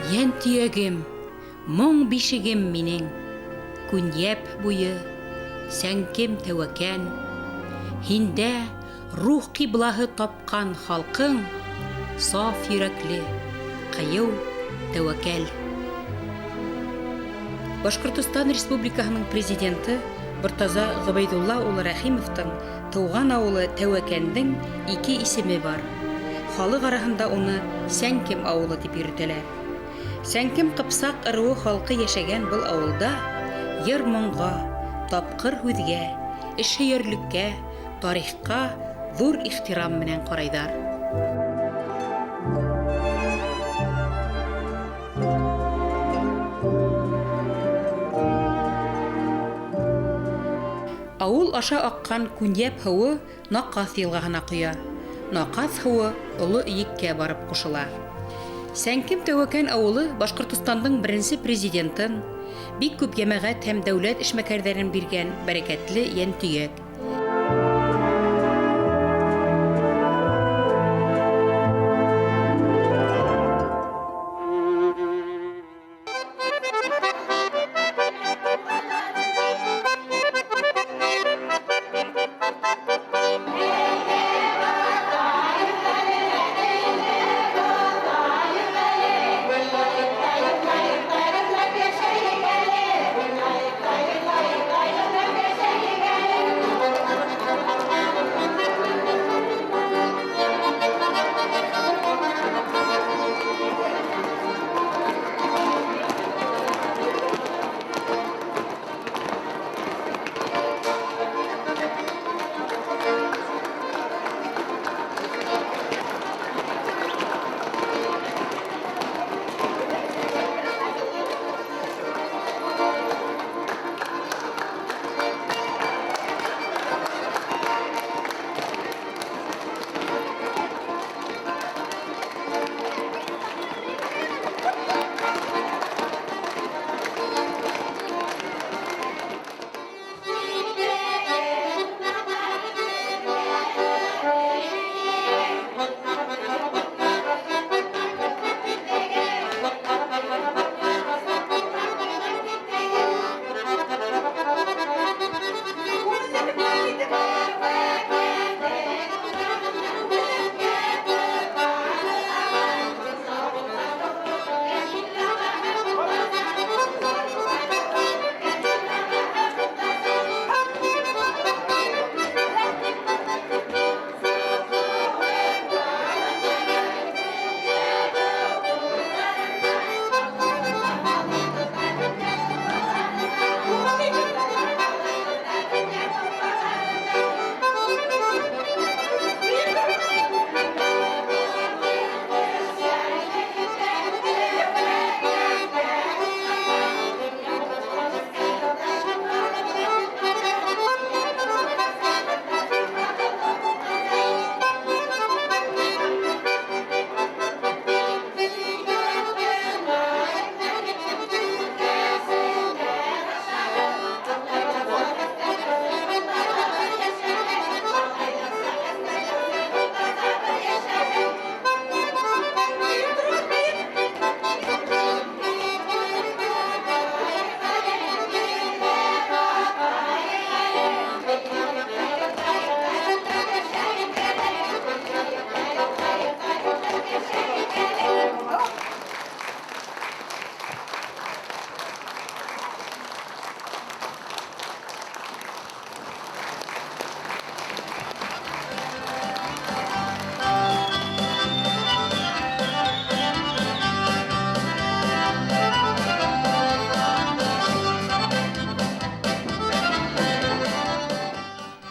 Йән төйәгем, моң бишегем минең, күнйәп буйы, сәңкем тәвәкән, һиндә рух ҡиблаһы тапҡан халҡың, саф йөрәкле, ҡыйыу тәвәкәл. Башҡортостан Республикаһының президенты Мортаза Ғөбәйҙулла улы Рәхимовтың тыуған ауылы Тәүәкәндең 2 исеме бар. Халыҡ араһында уны Сәңкем ауылы тип йөрөтәләр. Сәңкем Ҡыпсаҡ ырыуы халҡы йәшәгән был ауылда йыр-моңға, тапҡыр һүҙгә, эшһөйәрлеккә, тарихҡа ҙур ихтирам менән ҡарайҙар. Ауыл аша аҡҡан күнйәп һыуы Наҡаҫ йылғаһына ҡоя. Наҡаҫ һыуы Оло Ийеккә барып ҡушыла. Сәңкем Тәүәкән ауылы Башҡортостандың беренсе президентын, бик күп йәмәғәт һәм дәүләт эшмәкәрҙәрен биргән бәрәкәтле йәнтөйәк.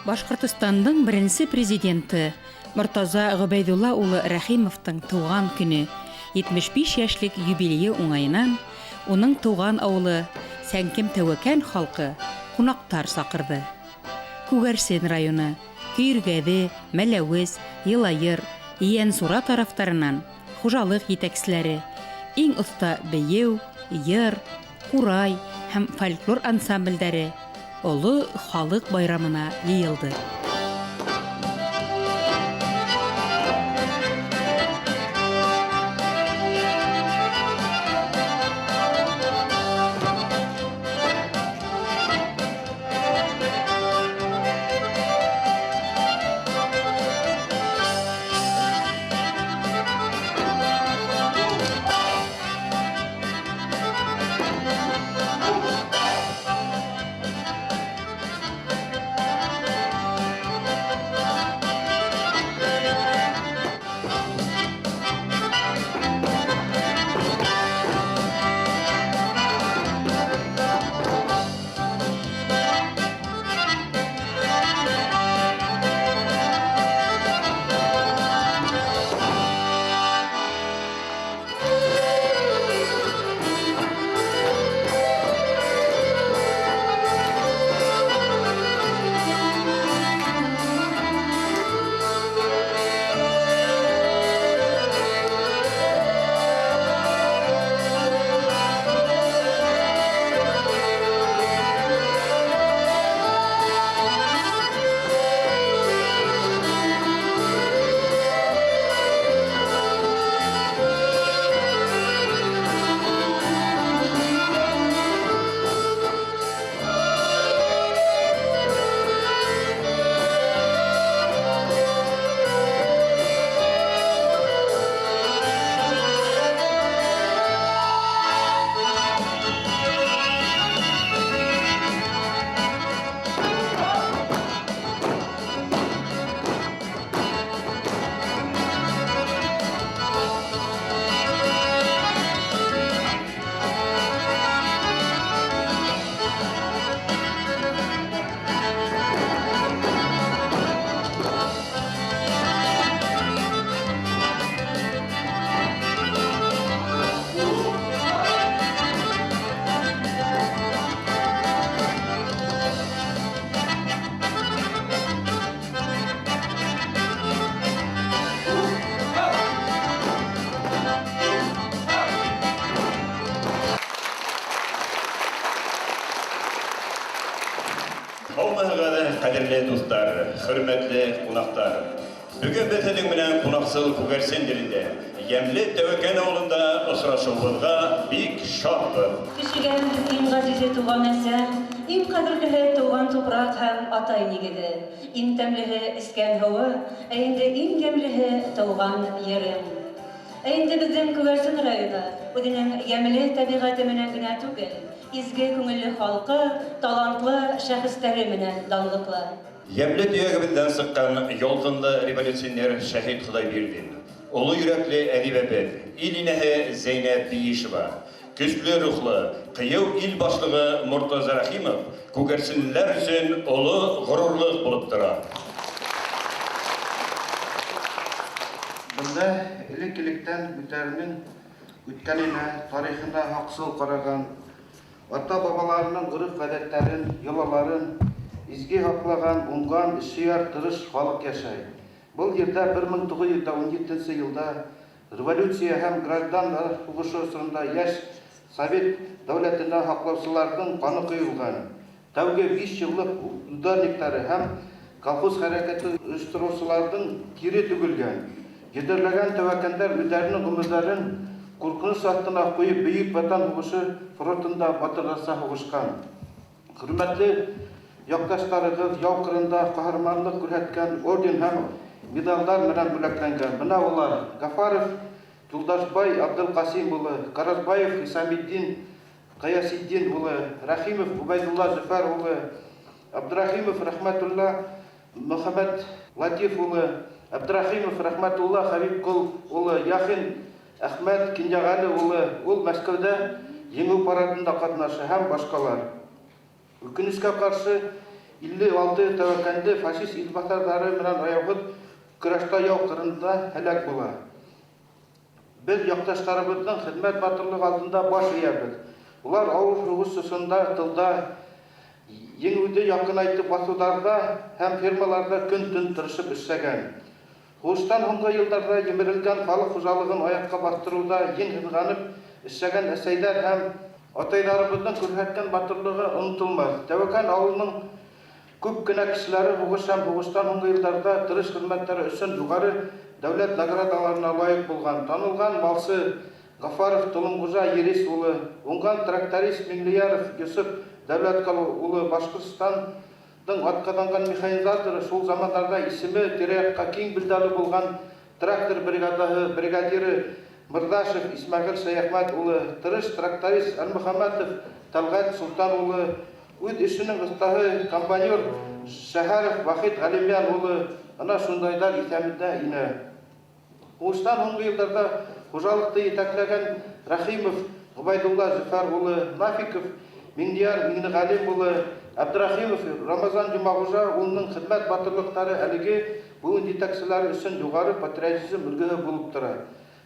Башҡортостандың беренсе президенты Мортаза Ғөбәйҙулла улы Рәхимовтың тыуған көне 75 йәшлек юбилейы уңайынан уның тыуған ауылы Сәңкем Тәүәкән халҡы ҡунаҡтар саҡырҙы. Күгәрсен районы, Көйөргәҙе, Мәләүез, Йылайыр, Йәнсура тарафтарынан хужалыҡ етәкселәре, иң оҫта бейеү, йыр, ҡурай һәм фольклор ансамблдәре оло халыҡ байрамына йыйылды. Хөрмәтле дуслар, хөрмәтле кунактар. Бүген бетенең менән кунаксыл күгәрсендерендә, Ямле Тәвәкән авылында очрашуыбызга бик шатбыз. Кешегә иң газизе туган әсәр, иң кадерле туган тупрак һәм ата нигезе, иң тәмле искән һава, инде иң ямьле туган ерем. Инде безнең Күгәрсен районы үзенең ямьле табигате менән генә түгел, изге күңелле халкы, талантлы шәхесләре менән данлыклы. Ямле төягебездән сыккан ялкынлы революционер Шәһид Худайбердин, улы йөрәкле әдибәбез, ил инәһе Зәйнәп Биишева, көчле рухлы, кыю ил башлыгы Муртаза Рәхимов күгәрсенләр өчен улы горурлык булып тора. Бында элек-электән бүтәрнең үткәненә, тарихына хаксыл караган, ата-бабаларының гореф-гадәтләрен, йолаларын изге хаклаган, уңган, ишияр, тырыш халык яшай. Бұл ердә 1917 елда революция һәм гражданлар сугышы осырында яшь Совет дәүләтенә хаклаучыларның каны коелган. Тәүге 5 еллык ударниклары һәм колхоз хәрәкәте оештыручыларның кире түгелгән. Йөдерләгән тәвәккәлләр үзләренең гомерләрен куркыныч астына куеп бөек ватан сугышы фронтында батырларса сугышкан. Хөрмәтле якташларыбыз яу кырында каһарманлык күрсәткән орден һәм медальләр белән бүләкләнгән. Менә улар: Гафаров Юлдашбай Абдулкасим улы, Каразбаев Исамиддин Каясиддин улы, Рәхимов Убайдулла Зөфәр улы, Абдрахимов Рахматулла Мөхәммәд Латиф улы, Абдрахимов Рахматулла Хабиб Кул улы, Яхин Әхмәт Кинҗагали улы, ул Мәскәүдә җиңү парадында катнаша һәм башкалар. Үкенечкә каршы 56 тәвәккәлле фашист илбасарлары белән аягыз көрәштә яу кырында һәлак була. Без якташларыбызның хезмәт батырлыгы алдында баш иябез. Улар авыр сугыш чорында тылда җиңүде якынайтып басуларда һәм фермаларда көн-төн тырышып эшләгән. Хуштан һуңгы елларда җимерелгән халык хуҗалыгын аякка бастыруда ең хезганып эшләгән әсәйләр һәм атайларыбызның күрсәткән батырлыгы онытылмас. Тәвәккәл авылының күп кенә кешеләре хугыш һәм хугыштан һуңгы елларда тырыш хезмәтләре өчен югары дәүләт наградаларына лаек булган. Танылган балсы Гафаров Толымгужа Ерес улы, уңган тракторист Миңлияров Йосыф Дәүләткал улы, Башкортстандың аткаданган механизаторы, шул заманнарда исеме тирә-якка киң билдәле булган трактор бригадаһы бригадиры Мырдашев Исмәгыйль Шәяхмәт улы, тырыш тракторист Әлмөхәммәтов Талгат Султан улы, үз эшенең остаһы компаньор Шәһәров Вахит Галимян улы, ана шундайлар исәмендә инә. Хуштан һуңгы елларда хуҗалыкты итәкләгән Рәхимов Убайдулла Зөфәр улы, Нафиков Миндияр Миңнегалим улы, Абдрахимов Рамазан Җумагужа улының хезмәт батырлыклары әлеге буын җитәкчеләре өчен югары патриотизм үлгеһе булып тора.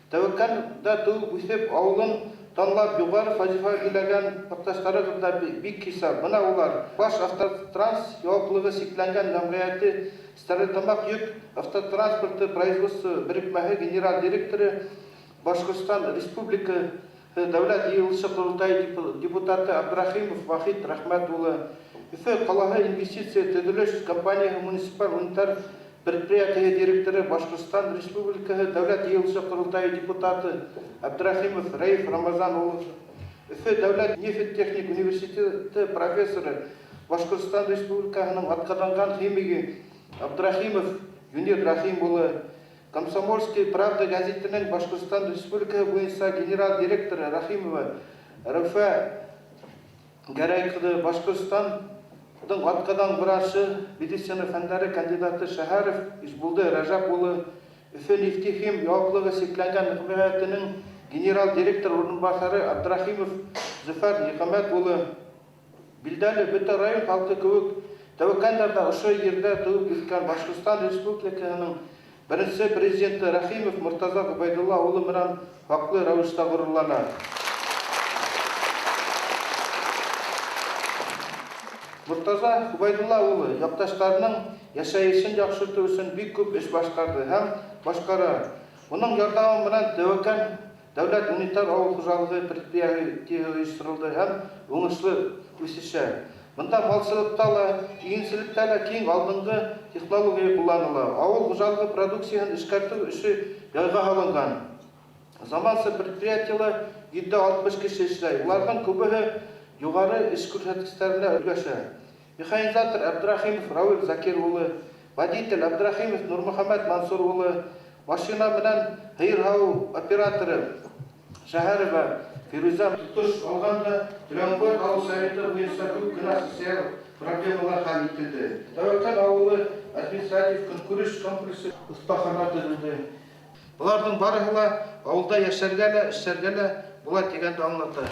Тәвәккәлдә туып үсеп, авылын танлап югары вазифа биләгән якташларыбыз да бик хисап. Менә улар: Баш автотранс яуаплыгы сикләнгән җәмгыяте Стәрлетамак йөк автотранспорты производство берекмәһе генераль директоры, Башкортстан Республика Дәүләт йыелышы курултайы депутаты Абдрахимов Вахит Рәхмәт улы, Өфе калаһы инвестиция төзелеш компанияһы муниципаль унитар предприятие директоры, Башкортстан Республикаһы Дәүләт йыелышы курултайы депутаты Абдрахимов Раиф Рамазан улы, Өфе Дәүләт нефть-техник университеты профессоры, Башкортстан Республикаһының аткарган химиги Абдрахимов Юнир Рахим улы, Комсомольский правда газетінің Башкортстан Республикасы буенча генераль директоры Рахимова Рәфә Гәрәйқызы, Башкортстандың аткадан врачы, медицина фәннәре кандидаты Шәһәров Ишбулды Рәҗәп улы, Өфе нефтехим яуаплыгы сикләнгән мөхәббәтенең генераль директор урынбасары Абдрахимов Зөфәр Ниғмәт улы, билдәле бөтен район халкы кебек тәвәккәлләрдә ошо ердә туып үскән Башкортстан Республикасының Беренче президенты Рәхимов Муртаза Убайдулла улы менән хаклы рәвештә горурлана. Муртаза Убайдулла улы якташларының яшәешен яхшырту өчен бик күп эш башкарды һәм башкара. Уның ярдәме белән тәвәккәл дәүләт унитар авыл хуҗалыгы предприятие оештырылды һәм уңышлы үсешә. Мында малчылыкта ла, игенчелектә лә киң алдынгы технология кулланыла. Авыл хуҗалыгы продукциясын эшкәртү эше яйга салынган. Заманча предприятиелар 7-60 кеше эшләй. Уларның күбеһе югары эш күрсәткечләрендә өлгәшә. Механизатор Абдрахимов Равил Закир улы, водитель Абдрахимов Нурмөхәммәд Мансур улы, машина белән һыйырһау операторы Шәһәрова Фируза Туш алганда Төләңгөл авыл советы буенча күп кенә социаль проблемалар хәл ителде. Тәвәккәл авылы административ көнкүреш комплексы остахана төзелде. Буларның барыһы ла авылда яшәргә лә, эшләргә лә була дигәнде аңлата.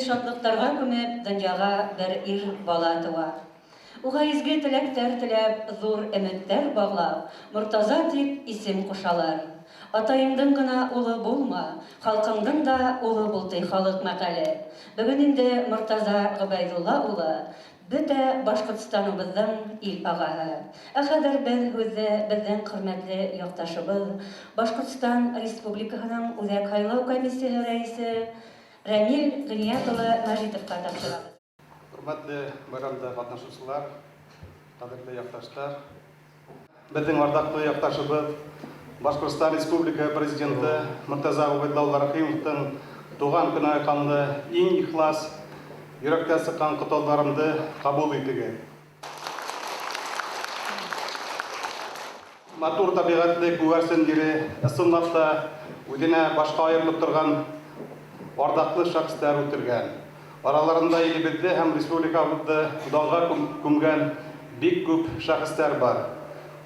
Шатлыктарга күмеп, дөньяга бер ир бала туа. Уга изге теләктәр теләп, зур өметтәр баглап, Муртаза дип исем кушалар. Атайыңдың гына улы булма, халкыңдың да улы булды халык мәкале. Бүген инде Муртаза Гобайдулла улы бөтә Башкортстаныбызның ил агаһы. Хәзер без безнең хөрмәтле якташыбыз, Башкортстан Республикасының Үзәк сайлау комиссиясе рәисе Рамил Гыниятулы Мәҗитовка тапшырабыз. Хөрмәтле байрамда катнашучылар, кадерле якташлар, безнең ардаклы якташыбыз Башкортстан Республика Президенты Муртаза Гобайдулла Рәхимовтың туган көне айканды иң ихлас, йөрәктән сыккан котларымды кабул итегез. Матур табигатьле күрсен дире, ысынлыкта үзенә башка аерылып торган ардаклы шәхесләр үтергән. Араларында илебездә һәм республикабызда данга күмгән бик күп шәхесләр бар.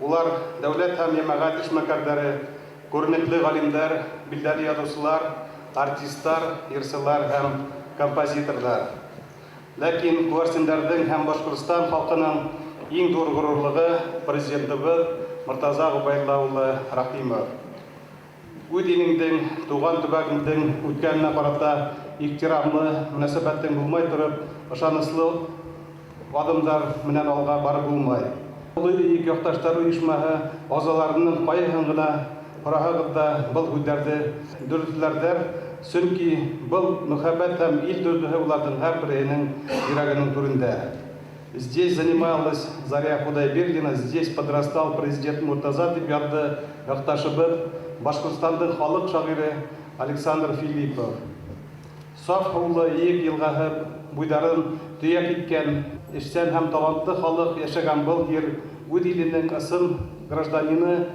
Улар дәүләт һәм җәмәгать эшмәкәрләре, күренекле галимнәр, билдәле язучылар, артистлар, йырчылар һәм композиторлар. Ләкин күрсеннәрнең һәм Башкортстан халкының ең зор ғұрурлығы президентіміз Мұртаза Ғұбайдоллаұлы Рахимов. Өз еліңдің, туған түбәгіңдің өткеніне қарата ихтирамлы мөнәсәбәттің болмай тұрып, ышаныслы адымдар менән алға барып булмай. Улы ике якташтар оешмаһы азаларының кайһын гына парагында был һүзләрне дөртләрдер, чөнки был мөхәббәт һәм ил дөртлеге уларның һәр беренең йөрәгенең түрендә. Здесь занималась Заря Худайбердина, здесь подрастал президент Муртаза дип язды якташыбыз Башкортстандың халык шагыйре Александр Филиппов. Саф улы ек елгаһы буйдарын төяк иткән, эшчән һәм талантлы халык яшәгән был ер үз иленең ысыл гражданины,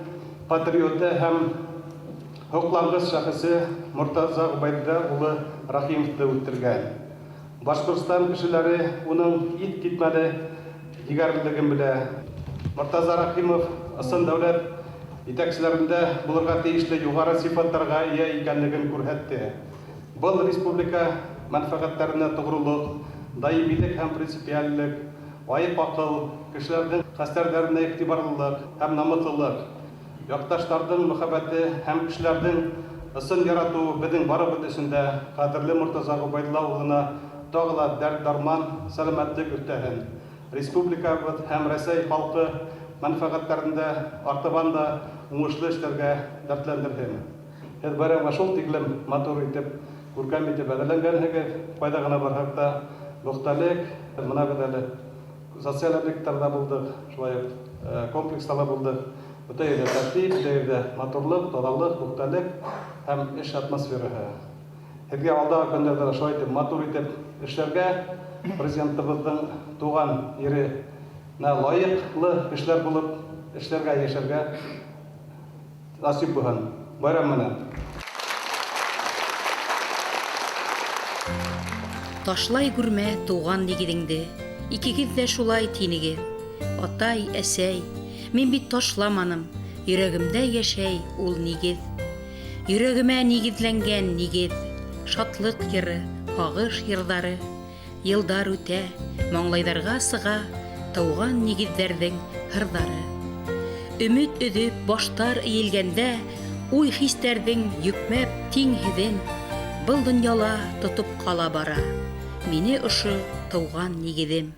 патриоты һәм хуклангыч шәхесе Муртаза Ғұбайдолла Рахимовты үтергән. Башкортстан кешеләре уның ит китмәде егәрлеген белә. Муртаза Рахимов ысын дәүләт итәкчеләрендә булырга тиешле югары сыйфатларга ия икәнлеген күрһәтте. Был республика мәнфәгатьләренә тугрылык, даимилек һәм принципиальлек, аек акыл, кешеләрнең хәстәрләренә игътибарлылык һәм намыслылык, якташларның мөхәббәте һәм кешеләрнең ысын яратуы безнең барыбыз өчен дә кадерле Муртаза Ғұбайдолла улына тагыла дәрт-дарман, сәламәтлек өстәһен. Республикабыз һәм Рәсәй халкы мәнфәгатьләрендә артыбан да уңышлы эшләргә дәртләндерһен. Һез бәрәм шул тиклем матур итеп, күркәм итеп әзерләнгәнһегез, кайда гына барһак та мөхтәлек, менә бит әле социаль объектларда булдык, шулай комплексларда булдык. Бу тәйдә тәртип, тәйдә матурлык, тазалык, мөхтәлек һәм эш атмосфераһы. Һезгә алдагы көндәрдә шулай итеп матур итеп эшләргә президентыбызның туган еренә лаеклы эшләр булып эшләргә, яшәргә насип булһын. Байрам менән. Ташлай күрмә туган нигедеңде, икегез дә шулай тинегез. Атай, әсәй, мин бит ташламаным, йөрәгемдә яшәй ул нигез. Йөрәгемә нигезләнгән нигез, шатлык йыры, һагыш йырдары. Йылдар үтә, маңлайҙарға сыға тауған нигеҙҙәрҙең һырҙары. Өмөт өҙөп баштар эйелгәндә, уй хистәрҙең йөкмәп тиңһеҙен был донъяла тотоп ҡала бара. Мине ошо тыуған нигеҙем.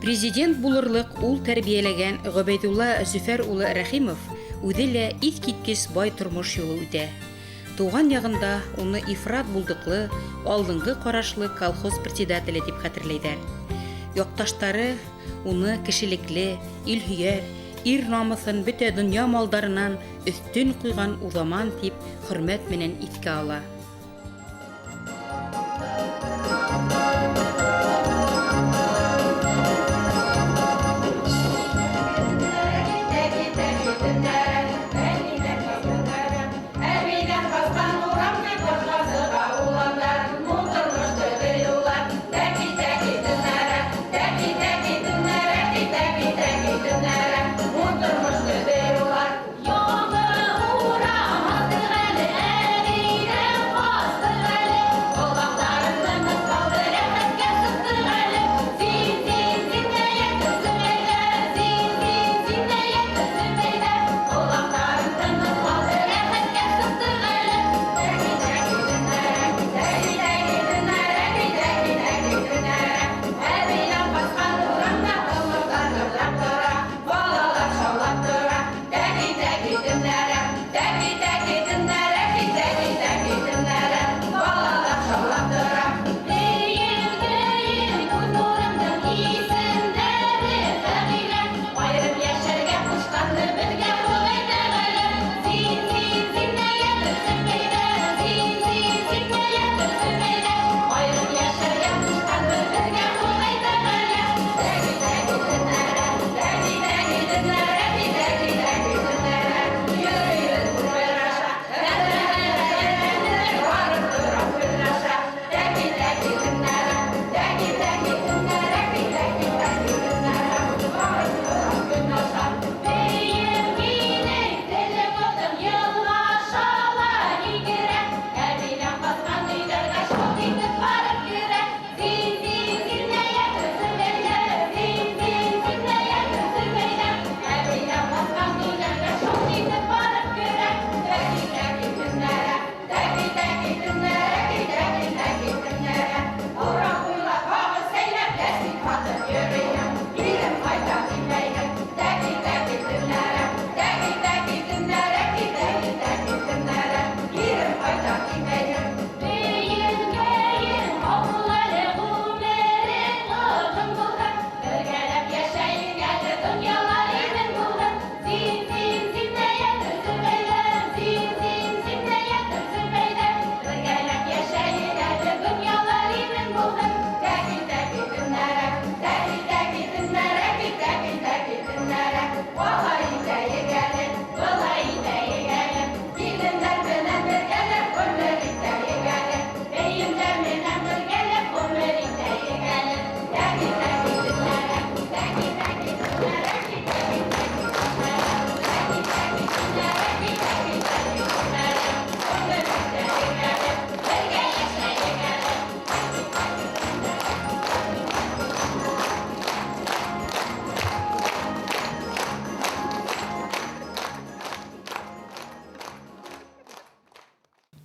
Президент булырлык ул тәрбияләгән Гобәйдулла Зөфәр улы Рәхимов үзе лә искиткеч бай тормыш юлы үтә. Туган ягында уны ифрат булдыклы, алдынгы карашлы колхоз председателе дип хәтерләйдәр. Якташтары уны кешелекле, илһөяр, ир намысын бөтә дөнья малдарынан өстен куйган узаман дип хөрмәт менән искә ала.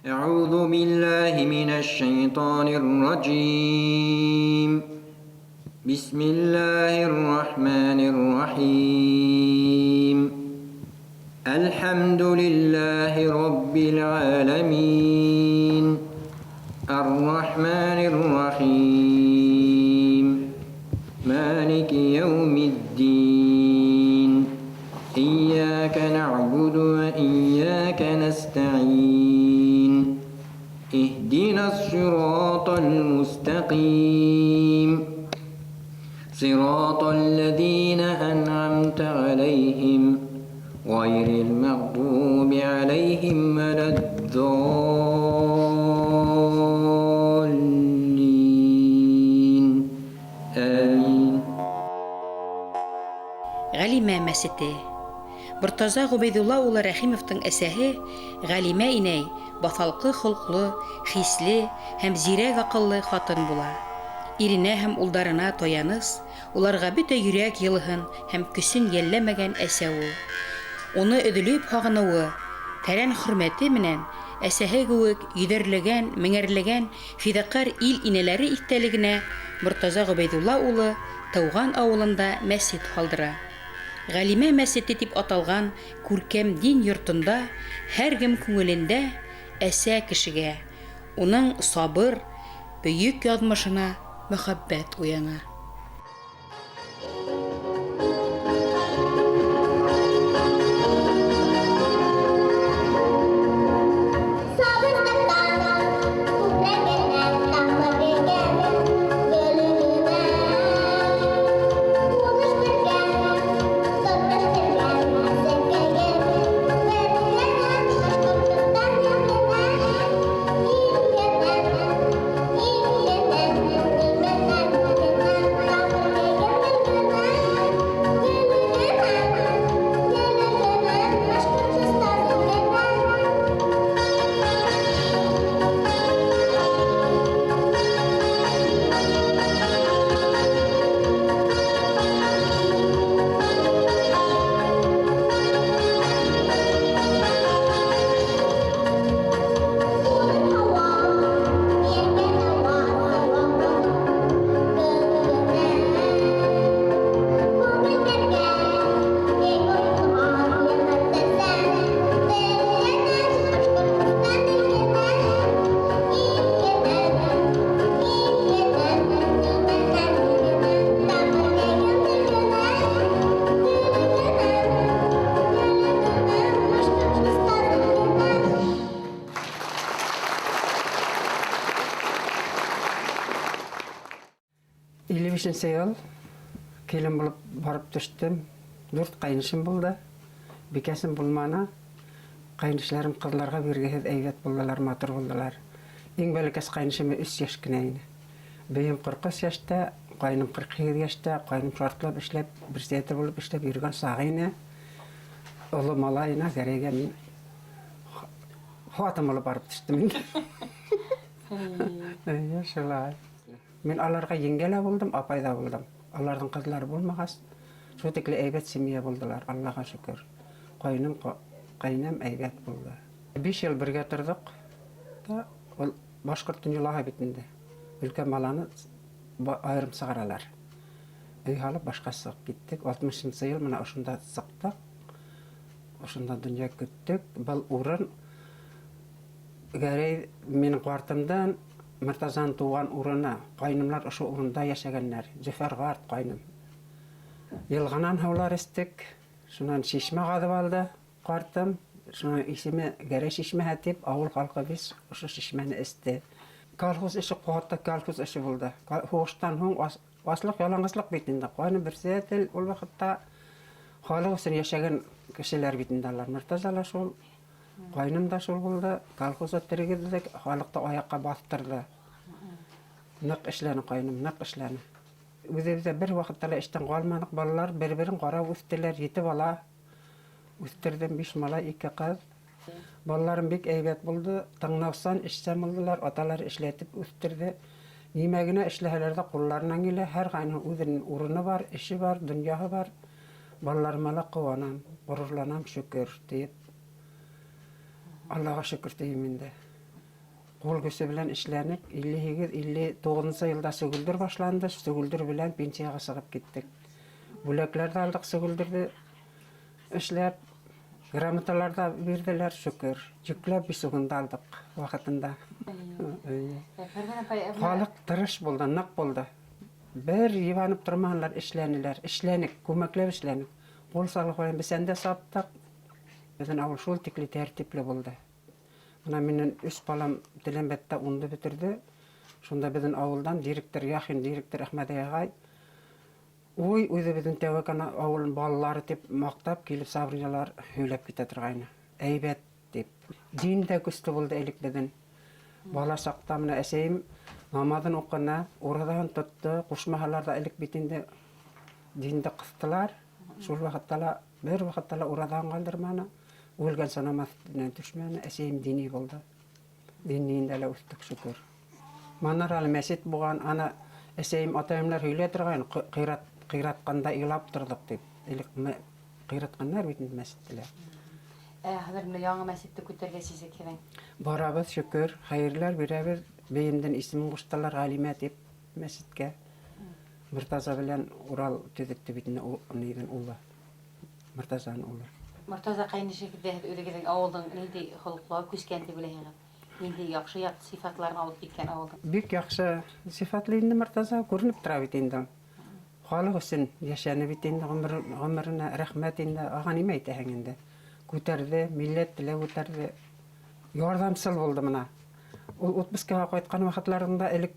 أعوذ بالله من الشيطان الرجيم بسم الله الرحمن الرحيم الحمد لله رب العالمين الرحمن الرحيم مالك يوم الدين إياك نعبد وإياك نستعين اهدنا الصراط المستقيم صراط الذين أنعمت عليهم غير المغضوب عليهم ولا الضالين آمين. Галимә мәсете. Мортаза Гобәйдулла улы Рәхимовтың әсәһе Галимә инәй баҫалҡы холҡлы, хисле һәм зирәк аҡыллы хатын була. Иренә һәм улдарына таяныс, уларға бөтә йөрәк йылыһын һәм көсөн йәлләмәгән әсә ул. Уны өҙөлөп һағыныуы, тәрән хөрмәте менән әсәһе кеүек йөҙәрләгән, меңәрләгән фиҙаҡәр ил инәләре иҫтәлегенә Мортаза Гобайдулла улы тауган авылында мәсет халдыра. Галимә мәсете дип аталган күркәм дин йортында һәркем күңелендә әсә кешегә, уның сабыр, бөек язмышына мөхәббәт уяна. Ел келін болып барып түштім. Дүрт қайнышым болды. Бекесім болмана. Қайнышларым қызларға бергеһез әйбәт болдылар, матур болдылар. Ең бәләкәс қайнышыма 3 яш кенәйне. Бейім 40 яшта, қайным 47 яшта, қайным шартлап эшләп, бір сәтер болып эшләп йөргән сағыйны. Олы малайына гәрәгә мин хатым олып барып түштім. Шулай. Мен аларға еңгелі болдым, апайда болдым. Алардың қызлары болмағас, шо текле әйбәт семья болдылар, Аллаға шүкір. Қайным әйбәт болды. 5 ел бірге тұрдық, ол башқұрт дүниелаға бетінде. Үлкен баланы айырым сығаралар. Үй халып башқа сығып кеттік. 60 ел мына ұшында сықтық. Ұшында дүния күттік. Бұл ұрын гәрей менің қуартымдан Мұртазан туған урына, қайнымлар ұшы урында яшагеннер, Зөфәр ғарт қайным. Елғанан хаулар істік, шунан шешме ғадып алды қартым, шунан исеме гәрі шешме әтеп, ауыл қалқы біз ұшы шешмені істі. Калхуз іші қуатта калхуз іші болды. Хоғыштан хоң аслық, ялаңғыслық бетінде. Қайны бір сәтіл ол вақытта халық үшін яшаген кішілер бетіндалар. Мұртазала шол. Қайным да шол болды, колхоза тірігеді, халықты аяққа бастырды. Нық ішләні қайным, нық ішләні. Өзі бір вақыттала іштен қалманық балалар бір-бірін қарап өстілер, 7 бала. Өстірден 5 мала, 2 қыз. Балаларым бек әйбәт болды, тыңнаусан ішсәм олдылар, аталар ішлетіп өстірді. Немәгіне ішләхелерді қолларынан келе, әр қайның өзінің ұрыны бар, іші бар, дүнияғы бар. Балаларымала қуанам, ғұрурланам, шүкір дейіп. Аллаға шүкір деймінде. Қол көсі білән ішләніп, 58-59 елда сүгілдір башланды, сүгілдір білән пенсияға сығып кеттік. Бүләклерді алдық сүгілдірді ішләп, грамоталарда берділер шүкір. Жүкләп бір сүгінді алдық вақытында. Халық тұрыш болды, нақ болды. Бір еванып тұрмағанлар ішләнілер, ішләнік, көмәклеп ішләнік. Қол сағылық бәлін бісәнде саптық. Біздің ауыл шол теклі тәртіплі болды. Мына менің 3 балам Тіленбетті ұнды бітірді. Сонда біздің ауылдан директор Яхин, директор Ахмадай ағай. Өзі біздің тәуекан ауылын балалары деп мақтап, келіп сабырнялар өйлеп кете тұрғайны. Әйбәт деп. Дин де күсті болды әлік біздің. Бала сақта мына әсейім намазын оқына, орадан тұтты, құшмағаларда әлік бетінде динді қыстылар. Сол вақыттала, бір вақыттала орадан қалдырманы. Өлген санамастынан түшмәні, әсейім дини болды. Динейінде әлі өстік шүкір. Манар әлі мәсет бұған, ана әсейім атайымлар өйле тұрғайын, қиратқанда илап тұрдық деп. Қиратқандар бетінде мәсеттілер. Хәзерне яңа мәсетті көтерге сізі кебен? Барабыз шүкір, хайырлар берәбіз, бейімден исімін құшталар ғалимә деп мәсетке. Мұртаза белән Урал төҙөктө бит ниден улы. Мұртазаның улы. Мортаза кайнышы кидә үҙегеҙҙең ауылдың нинди холоҡлар күскән дип беләһегеҙ? Нинди яҡшы сифатларын алып киткән ауылдың? Бик яҡшы сифатлы инде Мұртаза, күренеп тора бит инде. Халыҡ өсөн йәшәне бит инде, ғүмеренә рәхмәт инде. Аға нимә әйтәһең инде? Күтәрҙе, милләтте лә күтәрҙе. Ярҙамсыл булды мына. Ул отпускаға ҡайтҡан ваҡытларында элек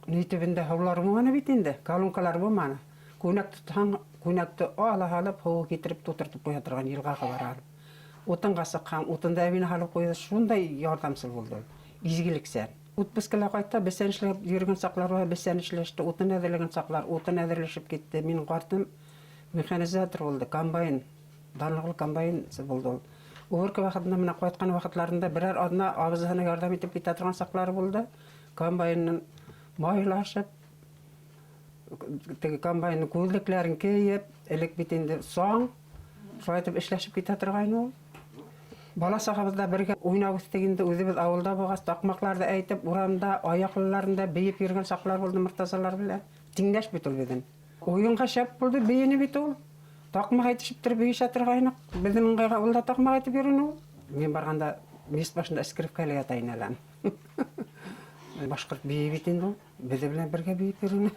ни төбөндә һыулар булманы бит инде, колонкалар булманы. Күнәкте ала һалып, һыу китереп тутыртып ҡуя торған йылғаға бара алып. Утынға сыҡҡан, утында әбине һалып ҡуйҙы, шундай ярҙамсыл булды. Изгелексән. Отпускала ҡайтта, бесән эшләп йөрөгән саҡлар бар, бесән эшләште, утын әҙерләгән саҡлар, утын әҙерләшеп китте. Минең ҡартым механизатор булды, комбайн, данлыҡлы комбайн булды ул. Убыркы ваҡытында, менә ҡайтҡан ваҡытларында берәр аҙна абызыһына ярҙам итеп китә торған саҡлары булды. Комбайнын майлашып, теге комбайнның күҙлекләрен кейеп, элек бит инде саң, шулай итеп эшләшеп китә торғайны ул. Бала сағыбыҙҙа бергә уйнап үҫтек инде, үҙебеҙ ауылда булғас, таҡмаҡларҙы әйтеп, урамда, аяҡлыларында бейеп йөрөгән саҡлар булды Мұртазалар белән. Тиңдәш бит ул беҙҙең. Уйынға шәп булды, бейене бит ул. Таҡмаҡ әйтешеп тороп бейешә торғайныҡ. Беҙҙең ыңғайға ул да таҡмаҡ әйтеп йөрөнө ул. Мин барғанда мейес башында скрипкәле ята инәләм. Башҡорт бейе бит инде ул. Беҙ белән бергә бейеп йөрөнө.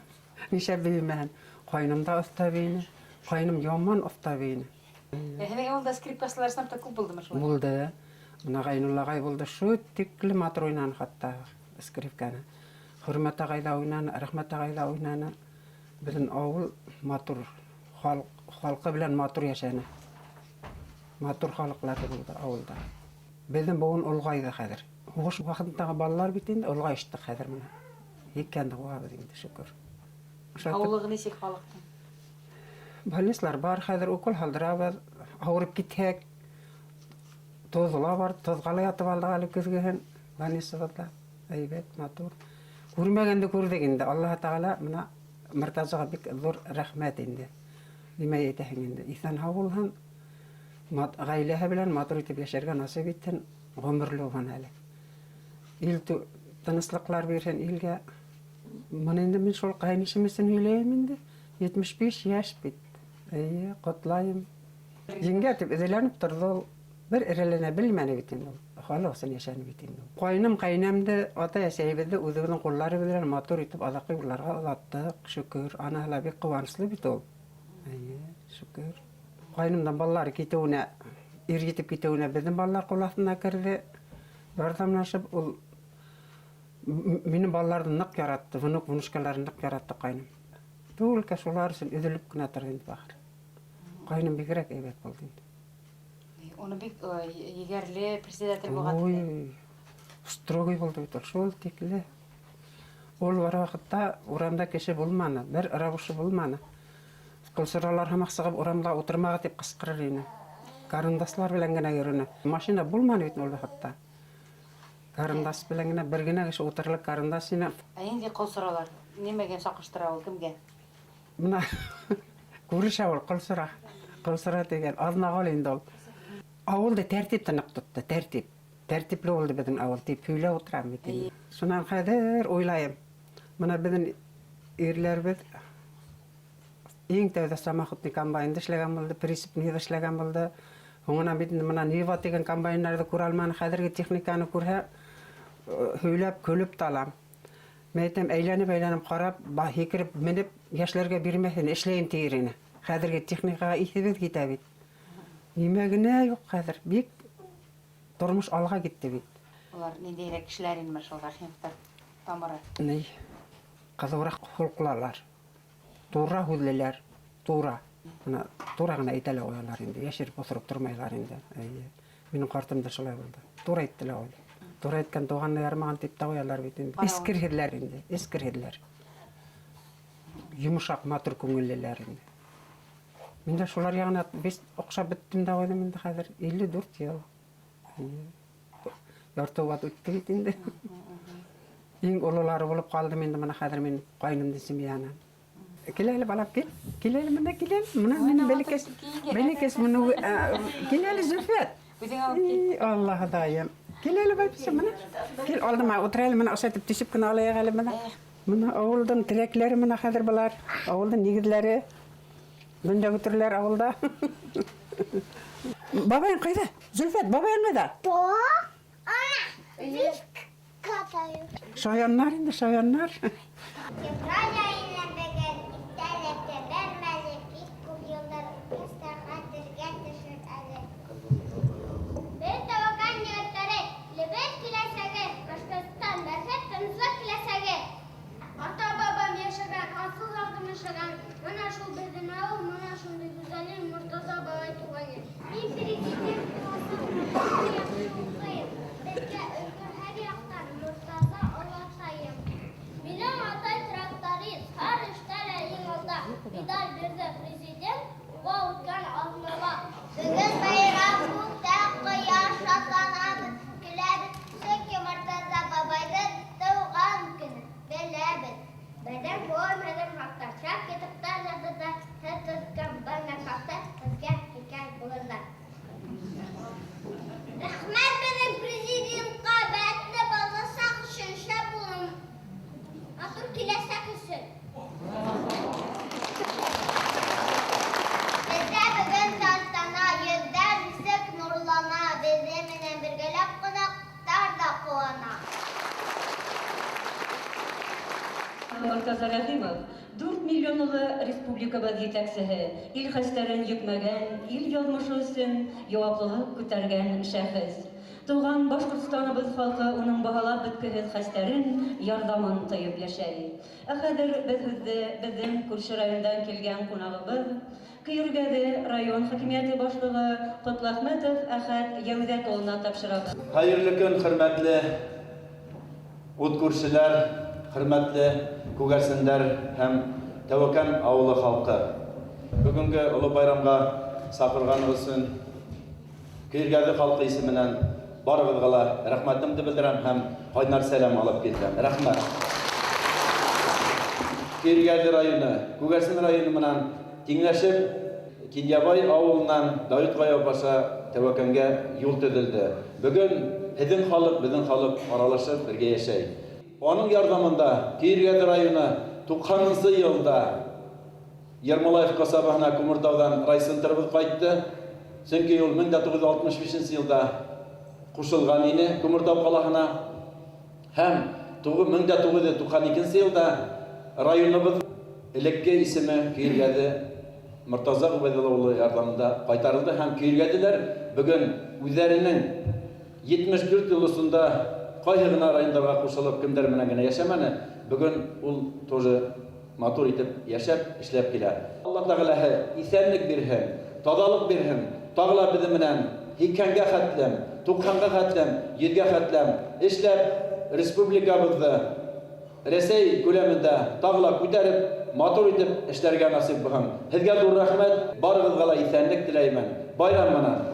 Нишә бейемәһен. Ҡайным да оҫта бейене. Ҡайным яман оҫта бейене. Һеҙҙең ауылда скрипкасылар сыныпта күп булдымы шулай? Булды. Мына Ғайнулла ағай булды. Шу тикле матур уйнаны хатта скрипканы. Хөрмәт ағай да уйнаны, Рәхмәт ағай да уйнаны. Беҙҙең ауыл матур, халҡы белән матур йәшәне. Матур халыҡлары булды ауылда. Беҙҙең быуын олғайҙы хәҙер. Һуғыш ваҡытындағы балалар бит инде олғайышты хәҙер менә. Еккәнде һуғабыҙ инде, шөкөр. Ауылығы нисек халыҡтың? Больницалар бар, хәҙер укол һалдырабыҙ, ауырып китһәк, тоҙла бар, тоҙға ла ятып алдыҡ әле көҙгөһөн больницабыҙҙа. Әйбәт, матур. Күрмәгәнде күрҙек инде. Аллаһы Тәғәлә мына Мұртазаға бик ҙур рәхмәт инде. Нимә әйтәһең инде? Иҫән һау булһын, ғаиләһе белән матур итеп йәшәргә насип итһен, ғүмерле булһын әле. Ил тыныслыҡлар бирһен илгә. Мына инде мин шул ҡайнишем өсөн һөйләйем инде. 75 йәш бит. Эйе, ҡотлайым. Еңгә тип эҙеләнеп торҙо ул. Бер эреләнә белмәне бит инде ул. Халыҡ өсөн йәшәне бит инде. Ҡайным, ҡәйнәмде, ата-әсәйебеҙҙе үҙебеҙҙең ҡуллары белән матур итеп аҙаҡҡы юлларға оҙаттыҡ. Шөкөр, анаһы ла бик ҡыуаныслы бит ул. Эйе, шөкөр. Ҡайнымдан балалары китеүенә, ир етеп китеүенә беҙҙең балалар ҡул аҫтына керҙе. Ярҙамлашып, ул минең балаларҙы ныҡ яратты, внук-внучкаларын ныҡ яратты ҡайным. Түлкә шулар өсөн өҙөлөп кенә торҙо инде бахыр. Ҡайным бигерәк әйбәт булды инде. Уны бик егәрле председатель булған. Ой, строгой булды бит ул, шул тикле. Ул бар ваҡытта урамда кеше булманы, бер рабышы булманы. Ҡолсоралар һымаҡ сығып урамға утырмаға тип ҡысҡырыр ине. Карындаслар белән генә йөрөнө. Машина булманы бит ул ваҡытта. Карындас белән генә бер генә кеше утырлыҡ карындас ине. Инде ҡолсоралар нимәгә саҡыштыра ул, кемгә? Мына күрешә ул ҡолсора. Ҡолсора тигән аҙнағол инде ул. Ауылды тәртип ныҡ тотто, тәртип. Тәртипле булды беҙҙең ауыл, тип һөйләп ултырам бит инде. Шунан хәҙер уйлайым. Мына беҙҙең ирләрбеҙ иң тәүҙә самоходный комбайнды эшләгән булды, прицепниҙ эшләгән булды. Һуңынан бит мына Нива тигән комбайндарҙы күрә алманы, хәҙерге техниканы күрһә, һөйләп, көлөп талам. Мен әйтәм, әйләнеп ҡарап, һикереп, менеп, йәшләргә бирмәһен, эшләйем тиер ине. Хәҙерге техникаға иҫебеҙ китә бит. Нимә генә юҡ хәҙер, бик тормош алға китте бит. Улар ниндәйерәк кешеләр инде шул Рәхимовтар тамыры? Ни, ҡыҙыуыраҡ холҡлалар, тура һүҙлеләр, тура. Тура ғына әйтә лә ҡуялар инде, йәшереп оҫороп тормайҙар инде. Минең ҡартым да шулай булды. Тура әйтте лә ҡуя. Тура әйткән туғанны ярмаған тип та ҡуялар бит инде. Эскерһеҙләр инде, эскерһеҙләр. Йомшаҡ, матур күңеллеләр инде. Мин дә шулар яғына оҡшап бөттөм дә ҡуйҙым инде хәҙер 54 йыл. Ярты ваҡыт үтте бит инде. Иң ололары булып ҡалдым инде мына хәҙер мин ҡайнымдың семьяһынан. Кил әле балам, кил. Кил әле, мына кил әле. Мына минең бәләкәс, кил әле Зөлфәт. Алла Хоҙайым. Кил әле бәпсә, мына. Кил алдыма, ултыр әле, мына осатып төшөп кенә алайыҡ әле мына. Мына ауылдың тіреклері мына хәзер бұлар. Ауылдың негізлері. Бұнда күтірлер ауылда. Бабайын қайда? Зүлфет, бабайын қайда? Ана, біз катайық. Шаяннар енді, шаяннар. Февраль айынан беген иттәләккә бәрмәле бик күп йылдар ястарға телгә төшөр әле. Бер тәвәккәл егетләре, лебез киләсәге, Башкортстан бәхет тынычлык киләсәге. Ата-бабам яшәгән, асыл ялгым яшәгән, менә шул безнең авыл, менә шундый гүзәллек Мортаза бабай туганы. Мин президент безгә өлгөр һәр яктан Мортаза Аллатайым. Минем атай тракторист, һәр эштә лә иң алда. Медаль бирде президент, ва үткән атнага. Бүген байрам күктә кояш шатланабыз, көләбез, чөнки Мортаза бабайның туган көне. Беләбез. Бәдән бой мәдән хакта, чак китапта язылды, һәр төскән бәңгә хакта, безгә хикәй булырда. Рәхмәт безнең президентка, бәтле баласак өчен шәп булам. Атыр киләсәк өчен. Бездә бүген тантана, йөздән исек нурлана, безне менән бергәләп кунактар да куана. Мортаза Рәхимов 4 миллионлы республикабыз җитәкчесе, ил хәстәрен йөкмәгән, ил язмышы өчен җаваплылык күтәргән шәхес. Туган Башкортстаныбыз халкы уның баһалап беткеһез хәстәрен, ярдәмен тыеп яшәй. Хәзер безнең күрше райондан килгән кунагыбыз Кыйргәде район хакимияте башлыгы Котлахметов Әхәт Яүзәт улына тапшырабыз. Хәерле көн, хөрмәтле ут күршеләр, хөрмәтле күгәрсеннәр һәм Тәвәкән авылы халкы. Бүгенге олы байрамга сакырганыгыз өчен Кыйргәде халкы исеменнән барыгызга ла рәхмәтемне белдерәм һәм кайнар сәлам алып килдем. Рәхмәт. Кыйргәде районы, Күгәрсен районы менән тиңләшеп, Кинябай авылыннан Давыт баша Тәвәкәнгә юл төзелде. Бүген безнең халык аралашып бергә яшәй. Аның ярдәмендә Кыйргәде районы 90 елда Ермолаев касабасына Күмертаудан райцентрыбыз кайтты. Чөнки ул 1965 елда кушылган иде Күмертау каласына. Һәм 1992 елда районыбыз элекке исеме Кыйргәде Мортаза Губайдулла улы ярдәмендә кайтарылды һәм Кыйргәделәр бүген үзләренең 74 елында кайһы гына районнарга кушылып кемдер менән генә яшәмәне, бүген ул тоже матур итеп яшәп, эшләп килә. Алла Тәгаләһе исәнлек бирһен, тазалык бирһен, тагыла безнең менән һикәнгә хәтлем, 90-га хәтлем, 100-гә хәтлем эшләп республикабызды Рәсәй күләмендә тагыла күтәреп, матур итеп эшләргә насип булһын. Һезгә зур рәхмәт, барыгызга ла исәнлек теләймен. Байрам менән.